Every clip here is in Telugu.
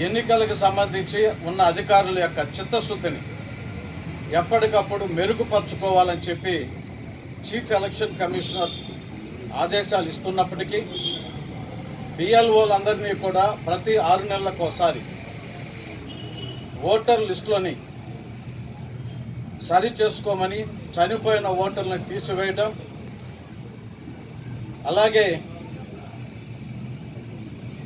ఎన్నికలకు సంబంధించి ఉన్న అధికారుల యొక్క చిత్తశుద్ధిని ఎప్పటికప్పుడు మెరుగుపరుచుకోవాలని చెప్పి చీఫ్ ఎలక్షన్ కమిషనర్ ఆదేశాలు ఇస్తున్నప్పటికీ బిఎల్ఓలందరినీ కూడా ప్రతి 6 నెలలకు ఒకసారి ఓటర్ లిస్టులోని సరి చేసుకోమని, చనిపోయిన ఓటర్లను తీసివేయడం, అలాగే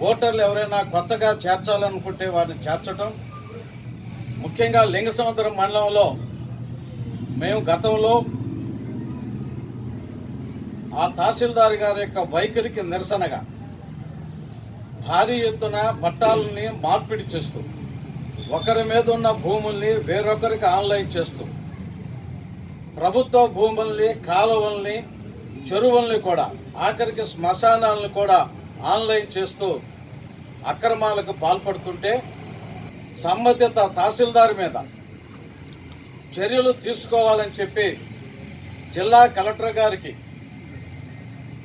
ఓటర్లు ఎవరైనా కొత్తగా చేర్చాలనుకుంటే వారిని చేర్చడం. ముఖ్యంగా లింగసముద్రం మండలంలో మేము గతంలో ఆ తహసీల్దార్ గారి యొక్క వైఖరికి నిరసనగా భారీ ఎత్తున పట్టాలని మార్పిడి చేస్తూ, ఒకరి మీద ఉన్న భూముల్ని వేరొకరికి ఆన్లైన్ చేస్తూ, ప్రభుత్వ భూముల్ని, కాలువల్ని, చెరువుల్ని కూడా, ఆఖరికి శ్మశానాలను కూడా ఆన్లైన్ చేస్తూ అక్రమాలకు పాల్పడుతుంటే సంబంధిత తహసీల్దార్ మీద చర్యలు తీసుకోవాలని చెప్పి జిల్లా కలెక్టర్ గారికి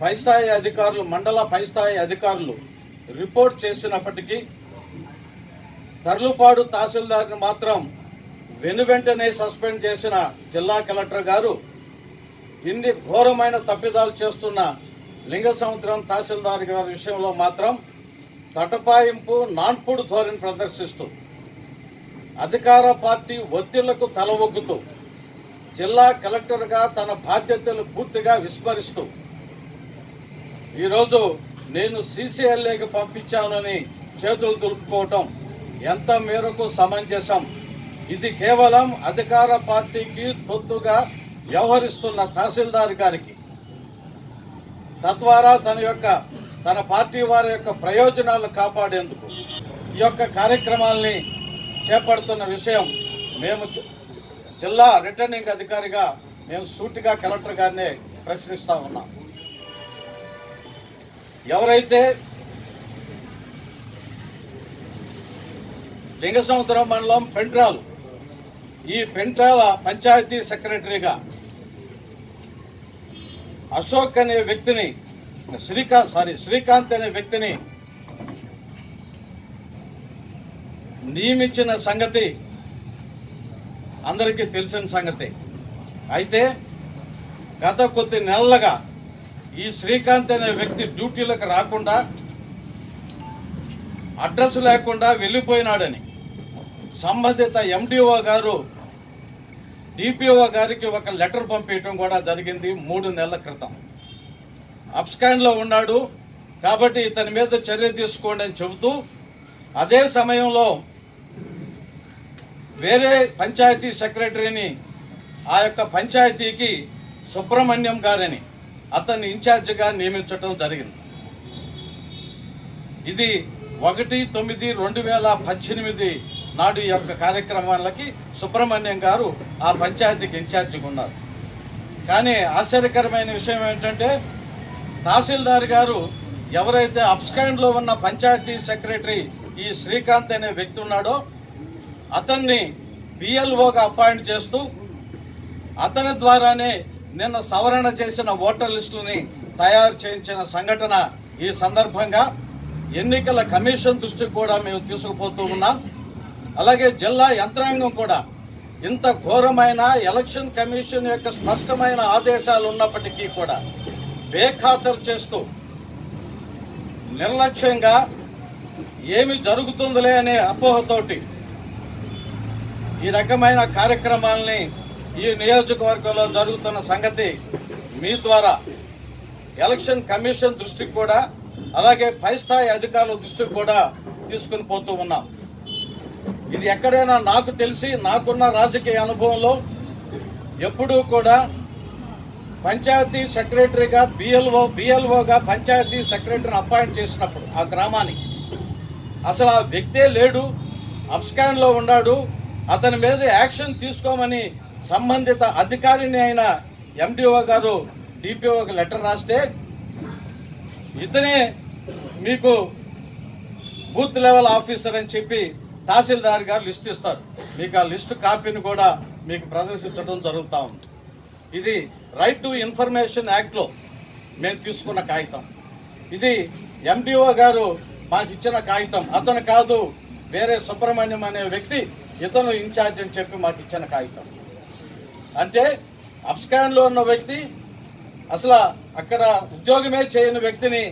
పైస్థాయి అధికారులు, మండల పైస్థాయి అధికారులు రిపోర్ట్ చేసినప్పటికీ తర్లుపాడు తహసీల్దార్ని మాత్రం వెనువెంటనే సస్పెండ్ చేసిన జిల్లా కలెక్టర్ గారు ఇన్ని ఘోరమైన తప్పిదాలు చేస్తున్న లింగసముద్రం తహసీల్దార్ గారి విషయంలో మాత్రం తటపాయింపు, నాన్పుడు ధోరణి ప్రదర్శిస్తూ, అధికార పార్టీ ఒత్తిళ్లకు తల ఒగ్గుతూ, జిల్లా కలెక్టర్గా తన బాధ్యతలు పూర్తిగా విస్మరిస్తూ ఈరోజు నేను సీసీఎల్ఏకి పంపించానని చేతులు దులుపుకోవటం ఎంత మేరకు సమంజసం? ఇది కేవలం అధికార పార్టీకి తొత్తుగా వ్యవహరిస్తున్న తహసీల్దార్ గారికి, తద్వారా తన పార్టీ వారి యొక్క ప్రయోజనాలను కాపాడేందుకు ఈ యొక్క కార్యక్రమాల్ని చేపడుతున్న విషయం మేము జిల్లా రిటర్నింగ్ అధికారిగా మేము సూటిగా కలెక్టర్ గారినే ప్రశ్నిస్తా ఉన్నాం. ఎవరైతే లింగసముద్రం మండలం పెంట్రాలు, ఈ పెంట్రాల పంచాయతీ సెక్రటరీగా అశోక్ అనే వ్యక్తిని, శ్రీకాంత్ అనే వ్యక్తిని నియమించిన సంగతి అందరికీ తెలిసిన సంగతి. అయితే గత కొద్ది నెలలుగా ఈ శ్రీకాంత్ అనే వ్యక్తి డ్యూటీలకు రాకుండా, అడ్రస్ లేకుండా వెళ్ళిపోయినాడని సంబంధిత ఎండిఓ గారు డిపిఓ గారికి ఒక లెటర్ పంపించడం కూడా జరిగింది 3 నెలల క్రితం. అబ్స్కాండ్లో ఉన్నాడు కాబట్టి ఇతని మీద చర్య తీసుకోండి అని చెబుతూ, అదే సమయంలో వేరే పంచాయతీ సెక్రటరీని ఆ యొక్క పంచాయతీకి సుబ్రహ్మణ్యం గారని అతన్ని ఇన్ఛార్జిగా నియమించడం జరిగింది. ఇది 1/9/2018 నాడు ఈ యొక్క కార్యక్రమాలకి సుబ్రహ్మణ్యం గారు ఆ పంచాయతీకి ఇన్ఛార్జిగా ఉన్నారు. కానీ ఆశ్చర్యకరమైన విషయం ఏంటంటే తహసీల్దార్ గారు ఎవరైతే అబ్స్కాండ్లో ఉన్న పంచాయతీ సెక్రటరీ ఈ శ్రీకాంత్ అనే వ్యక్తి ఉన్నాడో అతన్ని బిఎల్ఓగా అపాయింట్ చేస్తూ అతని ద్వారానే నిన్న సవరణ చేసిన ఓటర్ లిస్టులని తయారు చేయించిన సంఘటన ఈ సందర్భంగా ఎన్నికల కమిషన్ దృష్టికి కూడా మేము తీసుకుపోతూ ఉన్నాం. అలాగే జిల్లా యంత్రాంగం కూడా ఇంత ఘోరమైన ఎలక్షన్ కమిషన్ యొక్క స్పష్టమైన ఆదేశాలు ఉన్నప్పటికీ కూడా బేఖాతరు చేస్తూ నిర్లక్ష్యంగా ఏమి జరుగుతుందిలే అనే అపోహతోటి ఈ రకమైన కార్యక్రమాలని ఈ నియోజకవర్గంలో జరుగుతున్న సంగతి మీ ద్వారా ఎలక్షన్ కమిషన్ దృష్టికి కూడా, అలాగే పై స్థాయి అధికారుల దృష్టికి కూడా తీసుకుని పోతూ ఉన్నాం. ఇది ఎక్కడైనా నాకు తెలిసి నాకున్న రాజకీయ అనుభవంలో ఎప్పుడూ కూడా పంచాయతీ సెక్రటరీగా బిఎల్ఓగా పంచాయతీ సెక్రటరీని అపాయింట్ చేసినప్పుడు ఆ గ్రామానికి అసలు ఆ వ్యక్తే లేడు, అబ్స్కాండ్లో ఉన్నాడు, అతని మీద యాక్షన్ తీసుకోమని సంబంధిత అధికారిని అయిన ఎండిఓ గారు డిపిఓకి లెటర్ రాస్తే ఇతనే మీకు బూత్ లెవెల్ ఆఫీసర్ అని చెప్పి తహసీల్దార్ గారు లిస్ట్ ఇస్తారు. మీకు ఆ లిస్టు కాపీని కూడా మీకు ప్రదర్శించడం జరుగుతూ ఉంది. ఇది రైట్ టు ఇన్ఫర్మేషన్ యాక్ట్లో మేము తీసుకున్న కాగితం. ఇది ఎండిఓ గారు మాకు ఇచ్చిన కాగితం. అతను కాదు వేరే సుబ్రహ్మణ్యం అనే వ్యక్తి ఇతను ఇన్ఛార్జ్ అని చెప్పి మాకు ఇచ్చిన కాగితం. అంటే అబ్స్కాన్లో ఉన్న వ్యక్తి అసలు అక్కడ ఉద్యోగమే చేయని వ్యక్తిని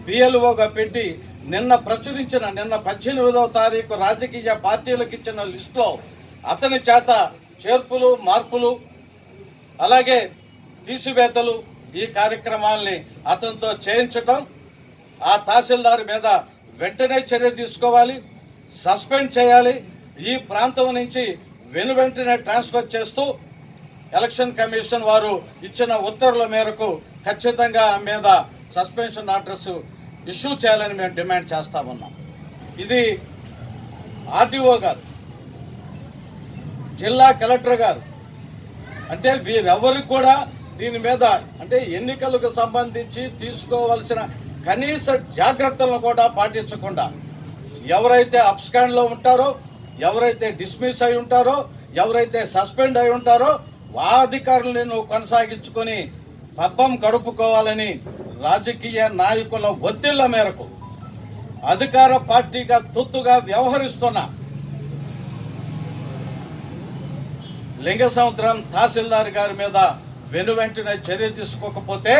బిఎల్ఓగా పెట్టి నిన్న 18వ తారీఖు రాజకీయ పార్టీలకు ఇచ్చిన లిస్టులో అతని చేత చేర్పులు మార్పులు అలాగే తీసివేతలు ఈ కార్యక్రమాల్ని అతనితో చేయించటం, ఆ తహసీల్దార్ మీద వెంటనే చర్య తీసుకోవాలి, సస్పెండ్ చేయాలి, ఈ ప్రాంతం నుంచి వెనువెంటనే ట్రాన్స్ఫర్ చేస్తూ ఎలక్షన్ కమిషన్ వారు ఇచ్చిన ఉత్తర్వుల మేరకు ఖచ్చితంగా ఆ మీద సస్పెన్షన్ ఆర్డర్స్ ఇష్యూ చేయాలని మేము డిమాండ్ చేస్తా ఉన్నాం. ఇది ఆర్డీఓ గారు, జిల్లా కలెక్టర్ గారు, అంటే వీరెవరికి కూడా దీని మీద అంటే ఎన్నికలకు సంబంధించి తీసుకోవాల్సిన కనీస జాగ్రత్తలను కూడా పాటించకుండా ఎవరైతే అబ్స్కాండ్లో ఉంటారో, ఎవరైతే డిస్మిస్ అయి ఉంటారో, ఎవరైతే సస్పెండ్ అయి ఉంటారో ఆ అధికారులను కొనసాగించుకొని పబ్బం గడుపుకోవాలని రాజకీయ నాయకుల ఒత్తిళ్ల మేరకు అధికార పార్టీగా తొత్తుగా వ్యవహరిస్తున్న లింగసముద్రం తహసీల్దార్ గారి మీద వెనువెంటనే చర్య తీసుకోకపోతే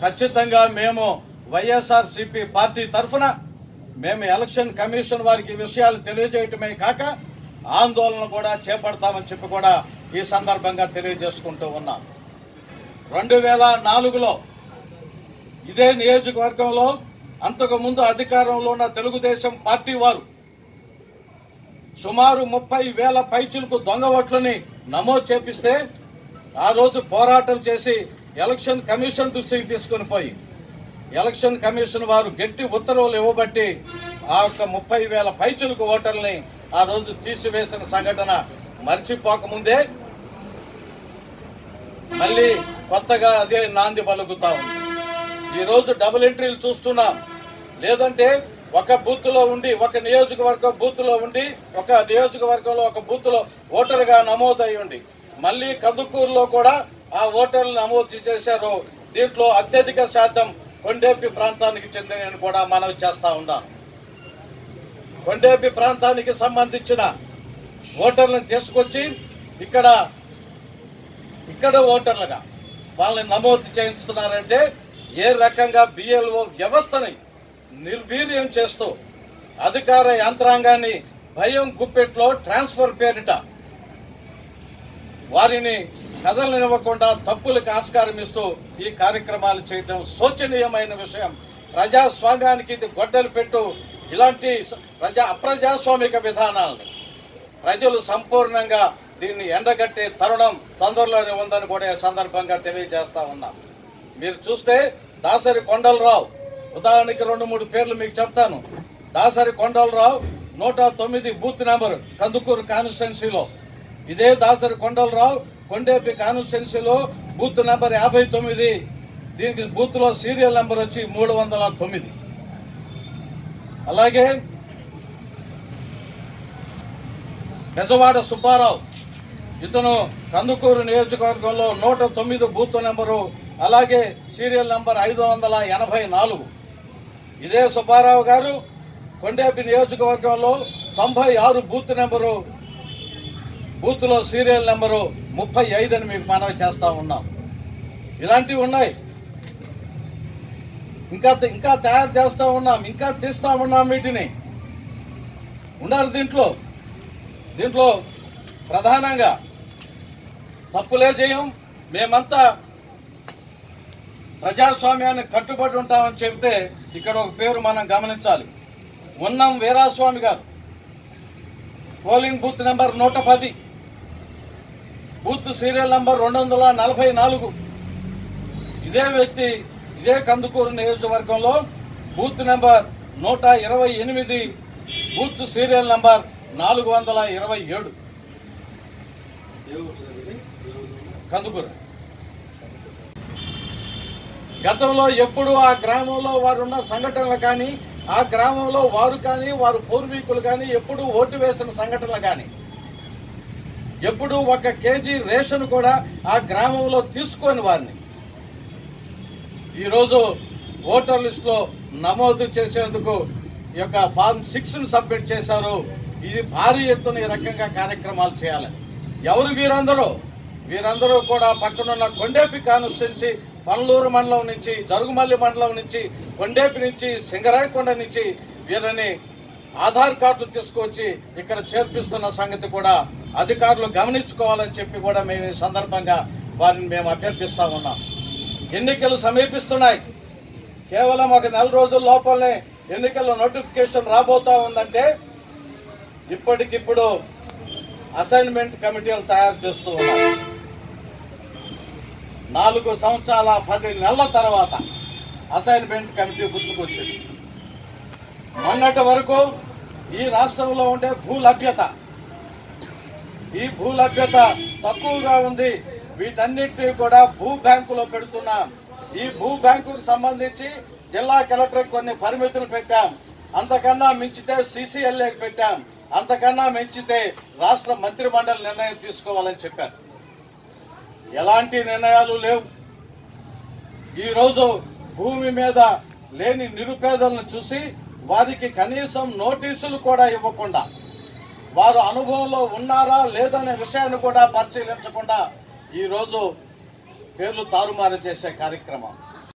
ఖచ్చితంగా మేము వైఎస్ఆర్సీపీ పార్టీ తరఫున మేము ఎలక్షన్ కమిషన్ వారికి విషయాలు తెలియజేయటమే కాక ఆందోళన కూడా చేపడతామని చెప్పి కూడా ఈ సందర్భంగా తెలియజేసుకుంటూ ఉన్నాం. 2004లో ఇదే నియోజకవర్గంలో అంతకుముందు అధికారంలో ఉన్న తెలుగుదేశం పార్టీ వారు సుమారు 30,000 పైచిలకు దొంగ ఓట్లని నమోదు చేపిస్తే ఆ రోజు పోరాటం చేసి ఎలక్షన్ కమిషన్ దృష్టికి తీసుకుని పోయి ఎలక్షన్ కమిషన్ వారు గట్టి ఉత్తర్వులు ఇవ్వబట్టి ఆ యొక్క 30,000 పైచిలకు ఓటర్లని ఆ రోజు తీసివేసిన సంఘటన మర్చిపోకముందే మళ్ళీ కొత్తగా అదే నాంది పలుకుతా ఉంది. ఈరోజు డబుల్ ఎంట్రీలు చూస్తున్నాం. లేదంటే ఒక బూత్లో ఉండి ఒక నియోజకవర్గం బూత్లో ఉండి ఒక నియోజకవర్గంలో ఒక బూత్లో ఓటర్గా నమోదయ్యి ఉండి మళ్ళీ కందుకూరులో కూడా ఆ ఓటర్లు నమోదు చేశారు. దీంట్లో అత్యధిక శాతం కొండేపి ప్రాంతానికి చెందిన కూడా మనవి చేస్తా ఉన్నాం. కొండేపి ప్రాంతానికి సంబంధించిన ఓటర్లను తీసుకొచ్చి ఇక్కడ ఓటర్లుగా వాళ్ళని నమోదు చేయిస్తున్నారంటే ఏ రకంగా బిఎల్ఓ వ్యవస్థని నిర్వీర్యం చేస్తూ అధికార యంత్రాంగాన్ని భయం గుప్పెట్లో ట్రాన్స్ఫర్ పేరిట వారిని కదలనివ్వకుండా తప్పులకు ఆస్కారం ఇస్తూ ఈ కార్యక్రమాలు చేయడం శోచనీయమైన విషయం. ప్రజాస్వామ్యానికి ఇది గొడ్డలు పెట్టు. ఇలాంటి అప్రజాస్వామిక విధానాలని ప్రజలు సంపూర్ణంగా దీన్ని ఎండగట్టే తరుణం తొందరలోనే ఉందని కూడా ఈ సందర్భంగా తెలియజేస్తా ఉన్నాం. మీరు చూస్తే దాసరి కొండలరావు, ఉదాహరణకి 2-3 పేర్లు మీకు చెప్తాను. దాసరి కొండలరావు 109 బూత్ నెంబర్ కందుకూరు కాన్స్టిట్యున్సీలో, ఇదే దాసరి కొండలరావు కొండేపి కాన్స్టిట్యున్సీలో బూత్ నెంబర్ 59, దీనికి బూత్లో సీరియల్ నెంబర్ వచ్చి 309. అలాగే బెజవాడ సుబ్బారావు, ఇతను కందుకూరు నియోజకవర్గంలో 109 బూత్ నెంబరు, అలాగే సీరియల్ నెంబర్ 584. ఇదే సుబ్బారావు గారు కొండేపి నియోజకవర్గంలో 96 బూత్ నెంబరు, బూత్లో సీరియల్ నెంబరు 35 అని మీకు మనవి చేస్తా ఉన్నాం. ఇలాంటివి ఉన్నాయి. ఇంకా తయారు చేస్తూ ఉన్నాం, ఇంకా తీస్తూ ఉన్నాం. వీటిని ఉన్నారు. దీంట్లో ప్రధానంగా తప్పులే చేయం, మేమంతా ప్రజాస్వామ్యాన్ని కట్టుబడి ఉంటామని చెబితే ఇక్కడ ఒక పేరు మనం గమనించాలి. ఉన్నం వీరాస్వామి గారు, polling booth number 110, booth serial number 244. ఇదే వ్యక్తి ఇదే కందుకూరు నియోజకవర్గంలో booth number 128, booth serial number 427, Kandukur. గతంలో ఎప్పుడు ఆ గ్రామంలో వారున్న సంఘటనలు కానీ, ఆ గ్రామంలో వారు కానీ వారు పూర్వీకులు కానీ ఎప్పుడు ఓటు వేసిన సంఘటనలు కానీ, ఎప్పుడు 1 కేజీ రేషన్ కూడా ఆ గ్రామంలో తీసుకొని వారిని ఈరోజు ఓటర్ లిస్టులో నమోదు చేసేందుకు ఈ యొక్క ఫార్మ్ 6ను సబ్మిట్ చేశారు. ఇది భారీ ఎత్తున ఈ రకంగా కార్యక్రమాలు చేయాలని. ఎవరు వీరందరూ కూడా పక్కనున్న కొండేపి కాన్స్టిట్యున్సీ పనలూరు మండలం నుంచి, జరుగుమల్లి మండలం నుంచి, కొండేపి నుంచి, సింగరాయకొండ నుంచి వీరిని ఆధార్ కార్డులు తీసుకొచ్చి ఇక్కడ చేర్పిస్తున్న సంగతి కూడా అధికారులు గమనించుకోవాలని చెప్పి కూడా మేము ఈ సందర్భంగా వారిని మేము అభ్యర్థిస్తా ఉన్నాం. ఎన్నికలు సమీపిస్తున్నాయి. కేవలం ఒక నెల రోజుల లోపలనే ఎన్నికల నోటిఫికేషన్ రాబోతా ఉందంటే ఇప్పటికిప్పుడు అసైన్మెంట్ కమిటీలు తయారు చేస్తూ ఉన్నారు. 4 సంవత్సరాల 10 నెలల తర్వాత అసైన్మెంట్ కమిటీ గుర్తుకొచ్చింది. మొన్నటి వరకు ఈ రాష్ట్రంలో ఉండే ఈ భూ లభ్యత తక్కువగా ఉంది. వీటన్నిటినీ కూడా భూ బ్యాంకులో పెడుతున్నాం. ఈ భూ బ్యాంకుకు సంబంధించి జిల్లా కలెక్టర్ కొన్ని పరిమితులు పెట్టాం. అంతకన్నా మించితే CCLAకి పెట్టాం. అంతకన్నా మించితే రాష్ట్ర మంత్రిమండలి నిర్ణయం తీసుకోవాలని చెప్పారు. ఎలాంటి నిర్ణయాలు లేవు. ఈరోజు భూమి మీద లేని నిరుపేదలను చూసి వారికి కనీసం నోటీసులు కూడా ఇవ్వకుండా, వారు అనుభవంలో ఉన్నారా లేదనే విషయాన్ని కూడా పరిశీలించకుండా ఈరోజు పేర్లు తారుమారు చేసే కార్యక్రమం.